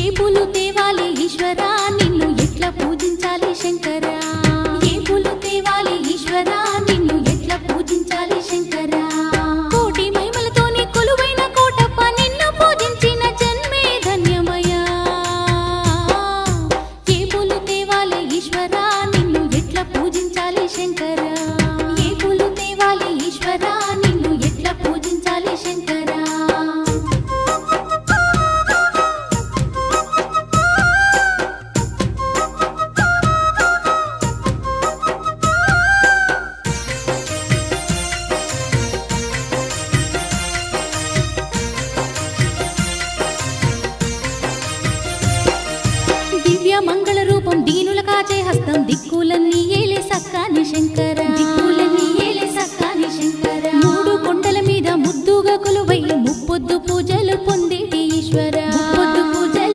ఏ పూలు తేవాలి ఈశ్వరా నిన్ను ఎట్లా పూజించాలి శంకరా ఏ పూలు తేవాలి ఈశ్వరా నిన్ను ఎట్లా పూజించాలి శంకరా కోటి మహిమలతోని కొలువైన కోటప్ప నిన్ను పూజించిన జన్మే ధన్యమయ్యా ఏ పూలు తేవాలి ఈశ్వరా నిన్ను ఎట్లా పూజించాలి శంకరా ఏ పూలు తేవాలి ఈశ్వరా నిన్ను ఎట్లా పూజించాలి శంకరా దివ్య మంగళ రూపం దీనుల కాచే హస్తం దిక్కులన్నీ